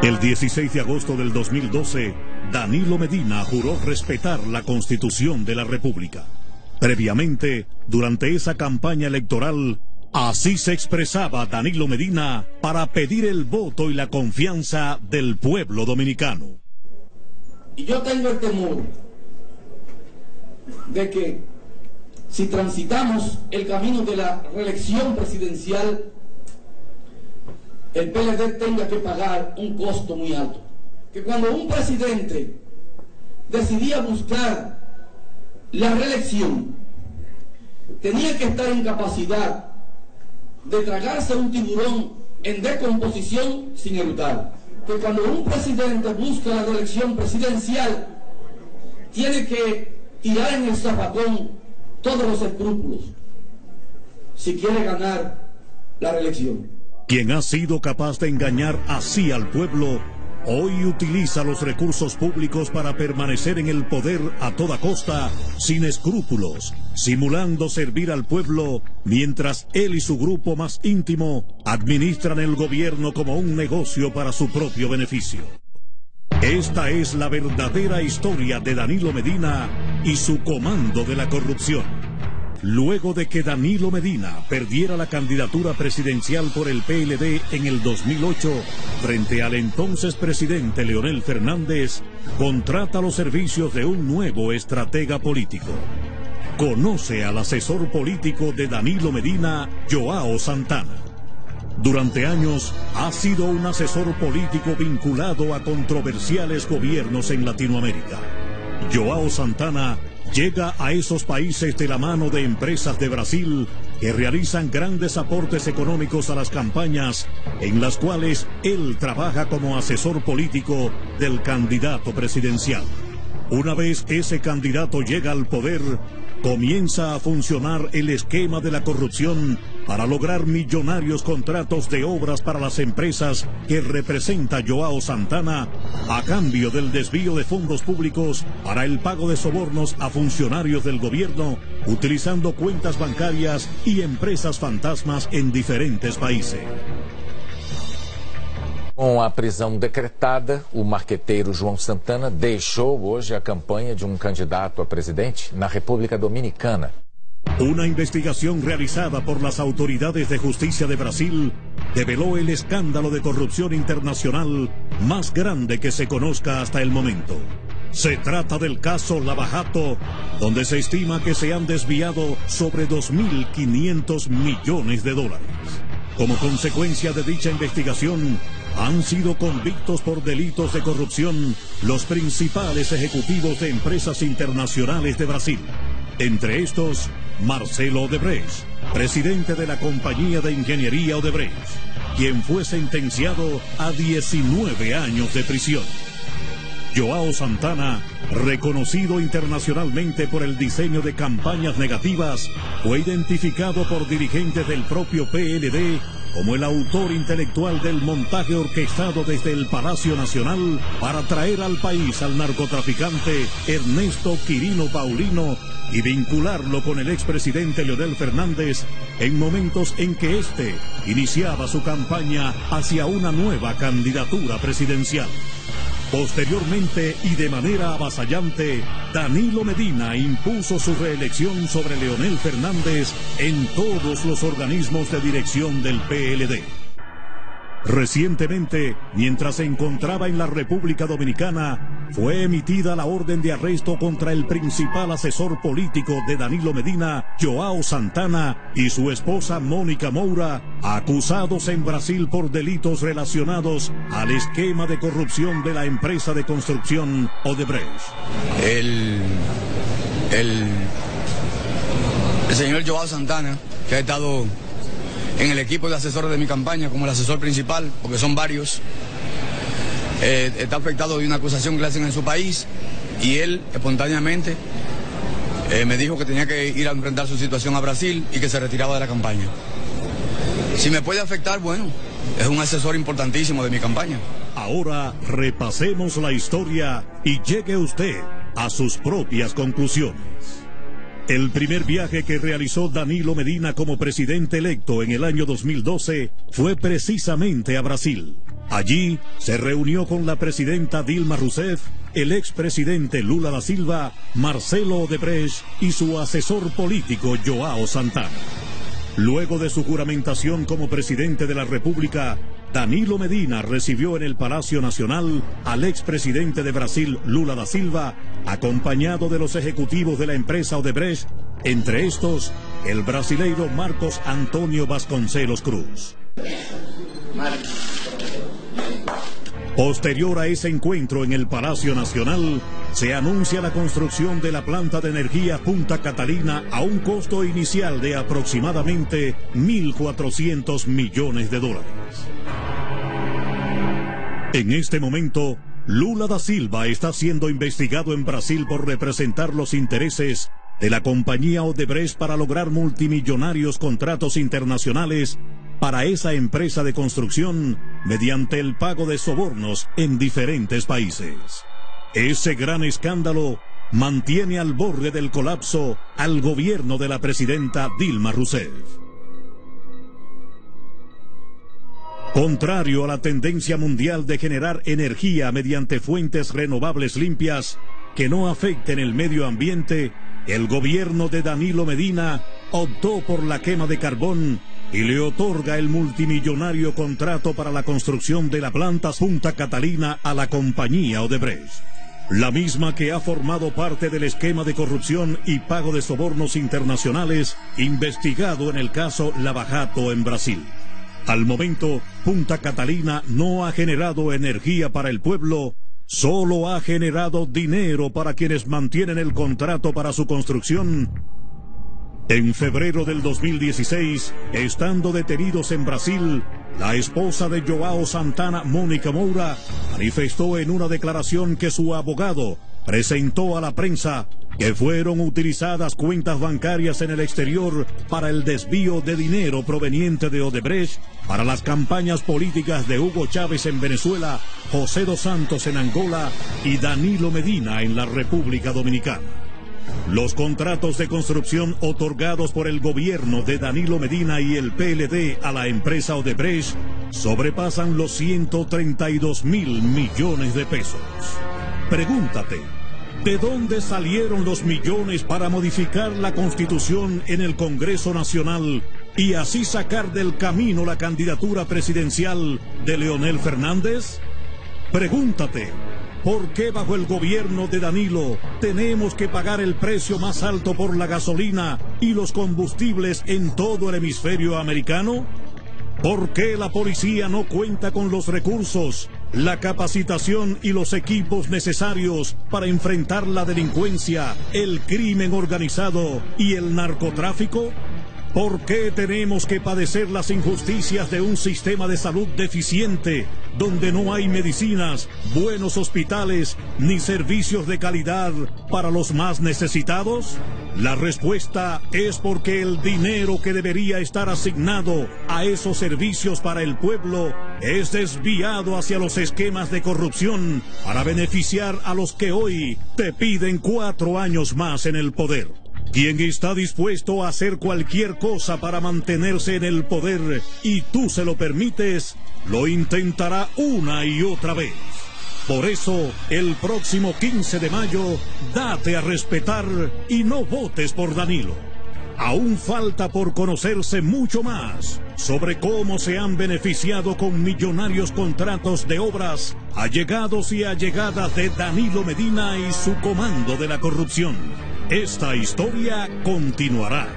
El 16 de agosto del 2012, Danilo Medina juró respetar la Constitución de la República. Previamente, durante esa campaña electoral, así se expresaba Danilo Medina para pedir el voto y la confianza del pueblo dominicano. Y yo tengo el temor de que si transitamos el camino de la reelección presidencial, el PLD tenga que pagar un costo muy alto. Que cuando un presidente decidía buscar la reelección, tenía que estar en capacidad de tragarse un tiburón en descomposición sin eructar. Que cuando un presidente busca la reelección presidencial, tiene que tirar en el zafacón todos los escrúpulos si quiere ganar la reelección. Quien ha sido capaz de engañar así al pueblo, hoy utiliza los recursos públicos para permanecer en el poder a toda costa, sin escrúpulos, simulando servir al pueblo, mientras él y su grupo más íntimo administran el gobierno como un negocio para su propio beneficio. Esta es la verdadera historia de Danilo Medina y su comando de la corrupción. Luego de que Danilo Medina perdiera la candidatura presidencial por el PLD en el 2008, frente al entonces presidente Leonel Fernández, contrata los servicios de un nuevo estratega político. Conoce al asesor político de Danilo Medina, Joao Santana. Durante años ha sido un asesor político vinculado a controversiales gobiernos en Latinoamérica. Joao Santana llega a esos países de la mano de empresas de Brasil que realizan grandes aportes económicos a las campañas en las cuales él trabaja como asesor político del candidato presidencial. Una vez ese candidato llega al poder, comienza a funcionar el esquema de la corrupción para lograr millonarios contratos de obras para las empresas que representa Joao Santana a cambio del desvío de fondos públicos para el pago de sobornos a funcionarios del gobierno, utilizando cuentas bancarias y empresas fantasmas en diferentes países. Com a prisão decretada, o marqueteiro João Santana deixou hoje a campanha de um candidato a presidente na República Dominicana. Una investigación realizada por las autoridades de justicia de Brasil develó el escándalo de corrupción internacional más grande que se conozca hasta el momento. Se trata del caso Lava Jato, donde se estima que se han desviado sobre 2.500 millones de dólares. Como consecuencia de dicha investigación, han sido convictos por delitos de corrupción los principales ejecutivos de empresas internacionales de Brasil. Entre estos, Marcelo Odebrecht, presidente de la compañía de ingeniería Odebrecht, quien fue sentenciado a 19 años de prisión. Joao Santana, reconocido internacionalmente por el diseño de campañas negativas, fue identificado por dirigentes del propio PLD como el autor intelectual del montaje orquestado desde el Palacio Nacional para traer al país al narcotraficante Ernesto Quirino Paulino y vincularlo con el expresidente Leonel Fernández en momentos en que éste iniciaba su campaña hacia una nueva candidatura presidencial. Posteriormente y de manera avasallante, Danilo Medina impuso su reelección sobre Leonel Fernández en todos los organismos de dirección del PLD. Recientemente, mientras se encontraba en la República Dominicana, fue emitida la orden de arresto contra el principal asesor político de Danilo Medina, Joao Santana, y su esposa Mónica Moura, acusados en Brasil por delitos relacionados al esquema de corrupción de la empresa de construcción Odebrecht. El señor Joao Santana, que ha estado en el equipo de asesores de mi campaña como el asesor principal, porque son varios, está afectado de una acusación que le hacen en su país y él espontáneamente me dijo que tenía que ir a enfrentar su situación a Brasil y que se retiraba de la campaña. Si me puede afectar, bueno, es un asesor importantísimo de mi campaña. Ahora repasemos la historia y llegue usted a sus propias conclusiones. El primer viaje que realizó Danilo Medina como presidente electo en el año 2012 fue precisamente a Brasil. Allí se reunió con la presidenta Dilma Rousseff, el expresidente Lula da Silva, Marcelo Odebrecht y su asesor político João Santana. Luego de su juramentación como presidente de la República, Danilo Medina recibió en el Palacio Nacional al expresidente de Brasil, Lula da Silva, acompañado de los ejecutivos de la empresa Odebrecht, entre estos, el brasileiro Marcos Antônio Vasconcelos Cruz. Posterior a ese encuentro en el Palacio Nacional, se anuncia la construcción de la planta de energía Punta Catalina a un costo inicial de aproximadamente $1.400 millones. En este momento, Lula da Silva está siendo investigado en Brasil por representar los intereses de la compañía Odebrecht para lograr multimillonarios contratos internacionales para esa empresa de construcción mediante el pago de sobornos en diferentes países. Ese gran escándalo mantiene al borde del colapso al gobierno de la presidenta Dilma Rousseff. Contrario a la tendencia mundial de generar energía mediante fuentes renovables limpias que no afecten el medio ambiente, el gobierno de Danilo Medina optó por la quema de carbón y le otorga el multimillonario contrato para la construcción de la planta Punta Catalina a la compañía Odebrecht, la misma que ha formado parte del esquema de corrupción y pago de sobornos internacionales investigado en el caso Lava Jato en Brasil. Al momento, Punta Catalina no ha generado energía para el pueblo, solo ha generado dinero para quienes mantienen el contrato para su construcción. En febrero del 2016, estando detenidos en Brasil, la esposa de João Santana, Mônica Moura, manifestó en una declaración que su abogado presentó a la prensa que fueron utilizadas cuentas bancarias en el exterior para el desvío de dinero proveniente de Odebrecht para las campañas políticas de Hugo Chávez en Venezuela, José dos Santos en Angola y Danilo Medina en la República Dominicana. Los contratos de construcción otorgados por el gobierno de Danilo Medina y el PLD a la empresa Odebrecht sobrepasan los 132.000 millones de pesos. Pregúntate, ¿de dónde salieron los millones para modificar la Constitución en el Congreso Nacional y así sacar del camino la candidatura presidencial de Leonel Fernández? Pregúntate, ¿por qué bajo el gobierno de Danilo tenemos que pagar el precio más alto por la gasolina y los combustibles en todo el hemisferio americano? ¿Por qué la policía no cuenta con los recursos, la capacitación y los equipos necesarios para enfrentar la delincuencia, el crimen organizado y el narcotráfico? ¿Por qué tenemos que padecer las injusticias de un sistema de salud deficiente, donde no hay medicinas, buenos hospitales, ni servicios de calidad para los más necesitados? La respuesta es porque el dinero que debería estar asignado a esos servicios para el pueblo es desviado hacia los esquemas de corrupción para beneficiar a los que hoy te piden 4 años más en el poder. Quien está dispuesto a hacer cualquier cosa para mantenerse en el poder y tú se lo permites, lo intentará una y otra vez. Por eso, el próximo 15 de mayo, date a respetar y no votes por Danilo. Aún falta por conocerse mucho más sobre cómo se han beneficiado con millonarios contratos de obras, allegados y allegadas de Danilo Medina y su comando de la corrupción. Esta historia continuará.